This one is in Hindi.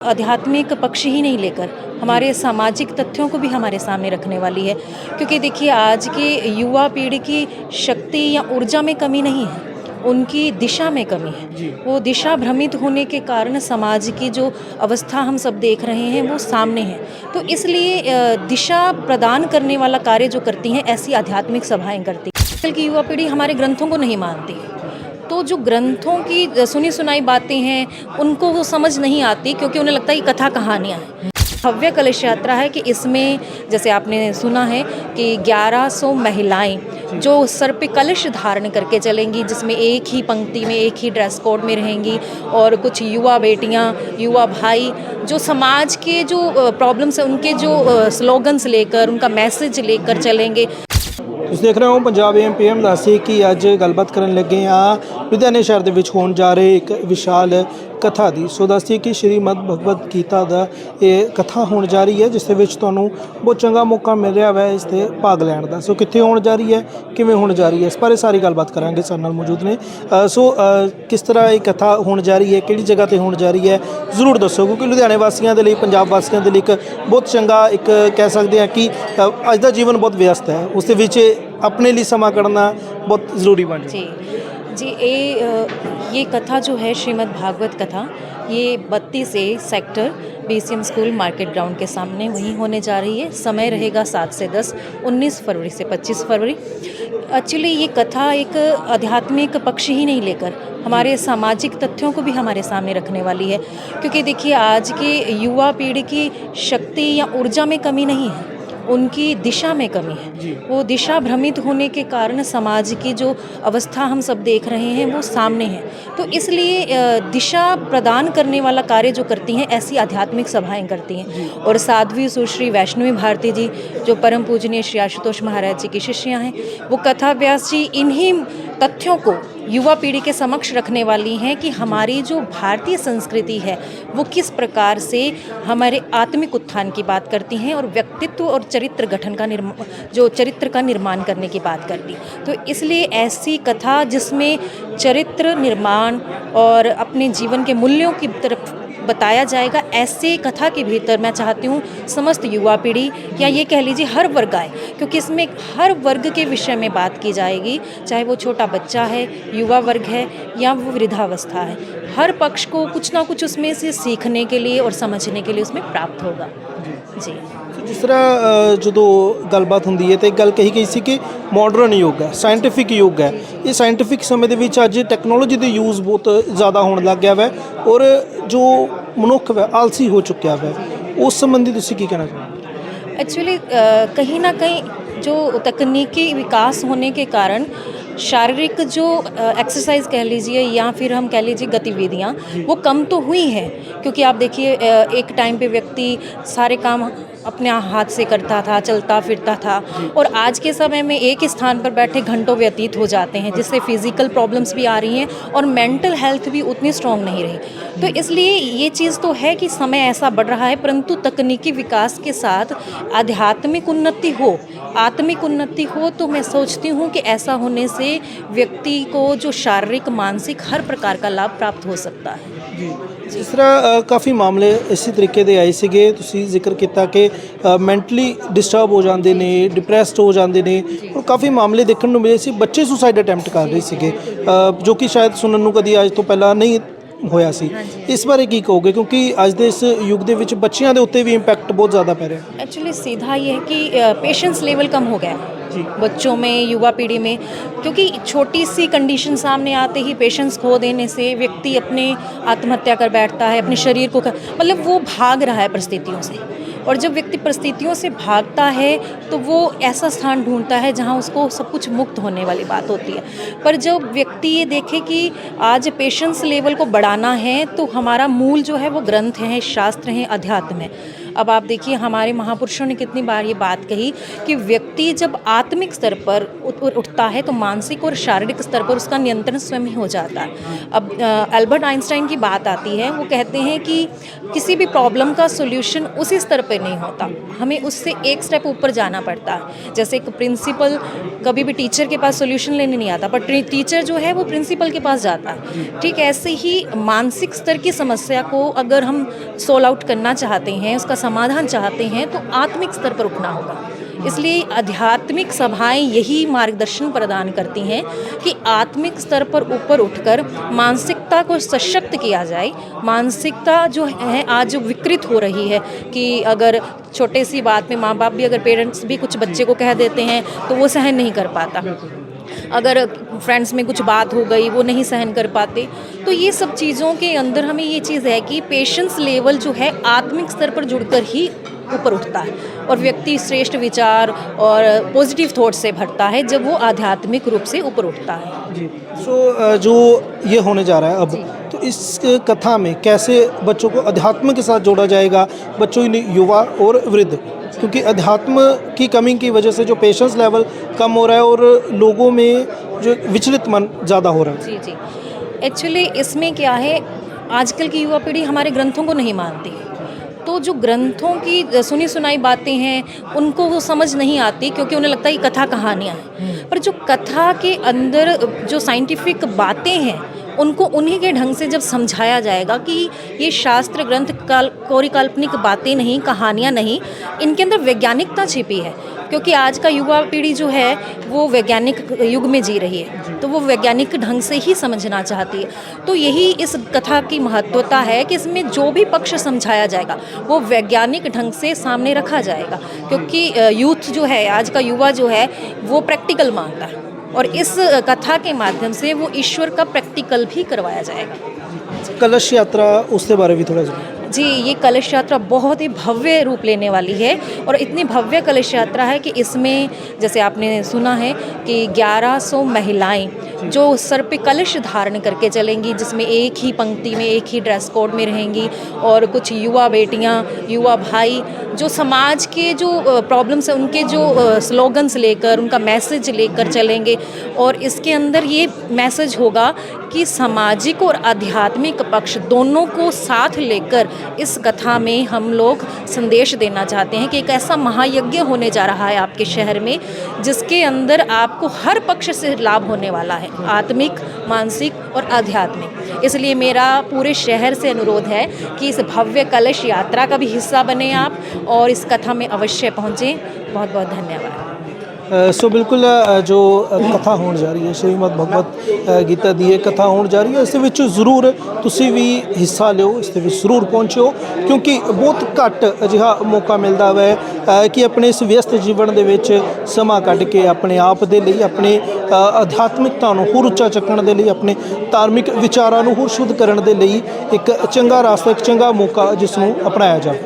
आध्यात्मिक पक्ष ही नहीं लेकर हमारे सामाजिक तथ्यों को भी हमारे सामने रखने वाली है। क्योंकि देखिए आज की युवा पीढ़ी की शक्ति या ऊर्जा में कमी नहीं है, उनकी दिशा में कमी है। वो दिशा भ्रमित होने के कारण समाज की जो अवस्था हम सब देख रहे हैं वो सामने है। तो इसलिए दिशा प्रदान करने वाला कार्य जो करती हैं ऐसी आध्यात्मिक सभाएं करती हैं। आजकल की युवा पीढ़ी हमारे ग्रंथों को नहीं मानती, तो जो ग्रंथों की सुनी सुनाई बातें हैं उनको वो समझ नहीं आती, क्योंकि उन्हें लगता है ये कथा कहानियाँ हैं। भव्य कलश यात्रा है कि इसमें जैसे आपने सुना है कि 1100 महिलाएं जो सर पे कलश धारण करके चलेंगी, जिसमें एक ही पंक्ति में एक ही ड्रेस कोड में रहेंगी, और कुछ युवा बेटियां, युवा भाई जो समाज के जो प्रॉब्लम्स है उनके जो स्लोगन्स लेकर, उनका मैसेज लेकर चलेंगे। ਤੁਸੀਂ ਦੇਖ ਰਹੇ ਹੋ ਪੰਜਾਬ AM ਦੱਸੇ ਕਿ ਅੱਜ ਗੱਲਬਾਤ ਕਰਨ ਲੱਗੇ ਆ ਲੁਧਿਆਣੇ ਸ਼ਹਿਰ ਦੇ ਵਿੱਚ ਹੋਣ ਜਾ ਰਹੇ ਇੱਕ ਵਿਸ਼ਾਲ ਕਥਾ ਦੀ। ਸੋ ਦੱਸਿए ਕਿ ਸ਼੍ਰੀਮਦ ਭਗਵਦ ਗੀਤਾ ਦਾ ਇਹ ਕਥਾ ਹੋਣ ਜਾ ਰਹੀ ਹੈ, ਜਿਸ ਦੇ ਵਿੱਚ ਤੁਹਾਨੂੰ ਬਹੁਤ ਚੰਗਾ ਮੌਕਾ ਮਿਲ ਰਿਹਾ ਹੈ ਇਸ 'ਤੇ ਭਾਗ ਲੈਣ ਦਾ। ਸੋ ਕਿੱਥੇ ਹੋਣ ਜਾ ਰਹੀ ਹੈ, ਕਿਵੇਂ ਹੋਣ ਜਾ ਰਹੀ ਹੈ, ਇਸ ਬਾਰੇ ਸਾਰੀ ਗੱਲਬਾਤ ਕਰਾਂਗੇ। ਸਾਡੇ ਨਾਲ ਮੌਜੂਦ ਨੇ ਕਿਸ ਤਰ੍ਹਾਂ ਇਹ ਕਥਾ ਹੋਣ ਜਾ ਰਹੀ ਹੈ, ਕਿਹੜੀ ਜਗ੍ਹਾ 'ਤੇ ਹੋਣ ਜਾ ਰਹੀ ਹੈ, ਜ਼ਰੂਰ ਦੱਸੋ। ਕਿਉਂਕਿ ਲੁਧਿਆਣੇ ਵਾਸੀਆਂ ਦੇ ਲਈ, ਪੰਜਾਬ ਵਾਸੀਆਂ ਦੇ ਲਈ ਇੱਕ ਬਹੁਤ ਚੰਗਾ ਇੱਕ ਕਹਿ ਸਕਦੇ ਹਾਂ ਕਿ ਅੱਜ ਦਾ ਜੀਵਨ ਬਹੁਤ ਵਿਅਸਤ ਹੈ, ਉਸ ਦੇ ਵਿੱਚ अपने लिए समा करना बहुत ज़रूरी बन जी ये कथा जो है श्रीमद् भागवत कथा, ये 32 से sector BCM school market ground के सामने वहीं होने जा रही है। समय रहेगा 7 से 10, 19 फरवरी से 25 फरवरी। एक्चुअली ये कथा एक आध्यात्मिक पक्ष ही नहीं लेकर हमारे सामाजिक तथ्यों को भी हमारे सामने रखने वाली है। क्योंकि देखिए आज की युवा पीढ़ी की शक्ति या ऊर्जा में कमी नहीं है, उनकी दिशा में कमी है। वो दिशा भ्रमित होने के कारण समाज की जो अवस्था हम सब देख रहे हैं वो सामने है। तो इसलिए दिशा प्रदान करने वाला कार्य जो करती हैं ऐसी आध्यात्मिक सभाएं करती हैं। और साध्वी सुश्री वैष्णवी भारती जी जो परम पूजनीय श्री आशुतोष महाराज जी की शिष्या हैं, वो कथा व्यास जी इन्हीं तथ्यों को युवा पीढ़ी के समक्ष रखने वाली हैं कि हमारी जो भारतीय संस्कृति है वो किस प्रकार से हमारे आत्मिक उत्थान की बात करती हैं और व्यक्तित्व और चरित्र गठन का चरित्र का निर्माण करने की बात करती। तो इसलिए ऐसी कथा जिसमें चरित्र निर्माण और अपने जीवन के मूल्यों की तरफ बताया जाएगा, ऐसे कथा के भीतर मैं चाहती हूँ समस्त युवा पीढ़ी या ये कह लीजिए हर वर्ग आए, क्योंकि इसमें हर वर्ग के विषय में बात की जाएगी, चाहे वो छोटा बच्चा है, युवा वर्ग है या वो वृद्धावस्था है। हर पक्ष को कुछ ना कुछ उसमें से सीखने के लिए और समझने के लिए उसमें प्राप्त होगा जी। जिस तरह जो गलबात होंगी है तो एक गल कही गई सी कि मॉडर्न युग है, साइंटिफिक युग है। ये साइंटिफिक समय के विच अज टैक्नोलॉजी का यूज़ बहुत ज़्यादा होने लग गया है और जो मनुख है आलसी हो चुका है। उस संबंधी तुसीं की कहना चाहोगे? एक्चुअली कहीं ना कहीं जो तकनीकी विकास होने के कारण शारीरिक जो एक्सरसाइज कह लीजिए या फिर हम कह लीजिए गतिविधियाँ वो कम तो हुई हैं। क्योंकि आप देखिए एक टाइम पे व्यक्ति सारे काम अपने हाथ से करता था, चलता फिरता था, और आज के समय में एक स्थान पर बैठे घंटों व्यतीत हो जाते हैं, जिससे फिज़िकल प्रॉब्लम्स भी आ रही हैं और मेंटल हेल्थ भी उतनी स्ट्रॉन्ग नहीं रही। तो इसलिए ये चीज़ तो है कि समय ऐसा बढ़ रहा है, परंतु तकनीकी विकास के साथ आध्यात्मिक उन्नति हो, आत्मिक उन्नति हो, तो मैं सोचती हूँ कि ऐसा होने से व्यक्ति को जो शारीरिक मानसिक हर प्रकार का लाभ प्राप्त हो सकता है जी। जिस तरह काफ़ी मामले इसी तरीके के आए थे, तुसीं जिक्र किया कि मैंटली डिस्टर्ब हो जाते हैं, डिप्रैसड हो जाते हैं, और काफ़ी मामले देखने को मिले सी बच्चे सुसाइड अटैम्प्ट कर रहे थे, जो कि शायद सुनने को कभी अज तो पहला नहीं होया सी। इस बारे की कहोगे, क्योंकि अज के इस युग के विच बच्चों के उत्ते भी इंपैक्ट बहुत ज़्यादा पै रहा है। एक्चुअली सीधा ये है कि पेशेंस लेवल कम हो गया है बच्चों में, युवा पीढ़ी में। क्योंकि छोटी सी कंडीशन सामने आते ही पेशेंस खो देने से व्यक्ति अपने आत्महत्या कर बैठता है, अपने शरीर को मतलब वो भाग रहा है परिस्थितियों से। और जब व्यक्ति परिस्थितियों से भागता है तो वो ऐसा स्थान ढूंढता है जहाँ उसको सब कुछ मुक्त होने वाली बात होती है। पर जब व्यक्ति ये देखे कि आज पेशेंस लेवल को बढ़ाना है तो हमारा मूल जो है वो ग्रंथ हैं, शास्त्र हैं, अध्यात्म है। अब आप देखिए हमारे महापुरुषों ने कितनी बार ये बात कही कि व्यक्ति जब आत्मिक स्तर पर उठता है तो मानसिक और शारीरिक स्तर पर उसका नियंत्रण स्वयं ही हो जाता है। अब अल्बर्ट आइंस्टाइन की बात आती है, वो कहते हैं कि किसी भी प्रॉब्लम का सॉल्यूशन उसी स्तर पे नहीं होता, हमें उससे एक स्टेप ऊपर जाना पड़ता है। जैसे एक प्रिंसिपल कभी भी टीचर के पास सॉल्यूशन लेने नहीं आता, पर टीचर जो है वो प्रिंसिपल के पास जाता है। ठीक ऐसे ही मानसिक स्तर की समस्या को अगर हम सोल्व आउट करना चाहते हैं, उसका समाधान चाहते हैं, तो आत्मिक स्तर पर उठना होगा। इसलिए आध्यात्मिक सभाएं यही मार्गदर्शन प्रदान करती हैं कि आत्मिक स्तर पर ऊपर उठकर मानसिकता को सशक्त किया जाए। मानसिकता जो है आज विकृत हो रही है कि अगर छोटे सी बात में माँ बाप भी, अगर पेरेंट्स भी कुछ बच्चे को कह देते हैं तो वो सहन नहीं कर पाता, अगर फ्रेंड्स में कुछ बात हो गई वो नहीं सहन कर पाते। तो ये सब चीज़ों के अंदर हमें ये चीज़ है कि पेशेंस लेवल जो है आत्मिक स्तर पर जुड़कर ही ऊपर उठता है और व्यक्ति श्रेष्ठ विचार और पॉजिटिव थॉट से भरता है जब वो आध्यात्मिक रूप से ऊपर उठता है। जी। जो ये होने जा रहा है अब, तो इस कथा में कैसे बच्चों को अध्यात्म के साथ जोड़ा जाएगा, बच्चों, युवा और वृद्ध, क्योंकि अध्यात्म की कमी की वजह से जो पेशेंस लेवल कम हो रहा है और लोगों में जो विचलित मन ज़्यादा हो रहा है। जी जी, एक्चुअली इसमें क्या है, आजकल की युवा पीढ़ी हमारे ग्रंथों को नहीं मानती, तो जो ग्रंथों की सुनी सुनाई बातें हैं उनको वो समझ नहीं आती, क्योंकि उन्हें लगता है कि कथा कहानियाँ हैं। पर जो कथा के अंदर जो साइंटिफिक बातें हैं उनको उन्हीं के ढंग से जब समझाया जाएगा कि ये शास्त्र ग्रंथ कोरी काल्पनिक बातें नहीं, कहानियाँ नहीं, इनके अंदर वैज्ञानिकता छिपी है। क्योंकि आज का युवा पीढ़ी जो है वो वैज्ञानिक युग में जी रही है, तो वो वैज्ञानिक ढंग से ही समझना चाहती है। तो यही इस कथा की महत्वता है कि इसमें जो भी पक्ष समझाया जाएगा वो वैज्ञानिक ढंग से सामने रखा जाएगा, क्योंकि यूथ जो है, आज का युवा जो है वो प्रैक्टिकल मांगता है और इस कथा के माध्यम से वो ईश्वर का प्रैक्टिकल भी करवाया जाएगा। कलश यात्रा, उसके बारे में थोड़ा सा। जी, ये कलश यात्रा बहुत ही भव्य रूप लेने वाली है और इतनी भव्य कलश यात्रा है कि इसमें जैसे आपने सुना है कि 1100 महिलाएं जो सर पे कलश धारण करके चलेंगी, जिसमें एक ही पंक्ति में, एक ही ड्रेस कोड में रहेंगी, और कुछ युवा बेटियां, युवा भाई जो समाज के जो प्रॉब्लम्स है उनके जो स्लोगन्स लेकर, उनका मैसेज लेकर चलेंगे। और इसके अंदर ये मैसेज होगा कि सामाजिक और आध्यात्मिक पक्ष दोनों को साथ लेकर इस कथा में हम लोग संदेश देना चाहते हैं कि एक ऐसा महायज्ञ होने जा रहा है आपके शहर में, जिसके अंदर आपको हर पक्ष से लाभ होने वाला है, आत्मिक, मानसिक और आध्यात्मिक। इसलिए मेरा पूरे शहर से अनुरोध है कि इस भव्य कलश यात्रा का भी हिस्सा बने आप और इस कथा में अवश्य पहुँचें। बहुत बहुत धन्यवाद। सो बिल्कुल जो कथा होने जा रही है, श्रीमद भगवत गीता दी कथा होने जा रही है, इस विच ਜ਼ਰੂਰ ਤੁਸੀਂ ਵੀ ਹਿੱਸਾ ਲਿਓ, ਇਸ ਦੇ ਵਿੱਚ ਜ਼ਰੂਰ ਪਹੁੰਚਿਓ, ਕਿਉਂਕਿ ਬਹੁਤ ਘੱਟ ਅਜਿਹਾ ਮੌਕਾ ਮਿਲਦਾ ਹੈ ਕਿ ਆਪਣੇ ਇਸ ਵਿਅਸਤ ਜੀਵਨ ਦੇ ਵਿੱਚ ਸਮਾਂ ਕੱਢ ਕੇ ਆਪਣੇ ਆਪ ਦੇ ਲਈ, ਆਪਣੇ ਅਧਿਆਤਮਿਕਤਾ ਨੂੰ ਹੋਰ ਉੱਚਾ ਚੱਕਣ ਦੇ ਲਈ, ਆਪਣੇ ਧਾਰਮਿਕ ਵਿਚਾਰਾਂ ਨੂੰ ਹੋਰ ਸ਼ੁੱਧ ਕਰਨ ਦੇ ਲਈ ਇੱਕ ਚੰਗਾ ਰਾਸਤਾ, ਇੱਕ ਚੰਗਾ ਮੌਕਾ ਜਿਸ ਨੂੰ ਅਪਣਾਇਆ ਜਾਵੇ।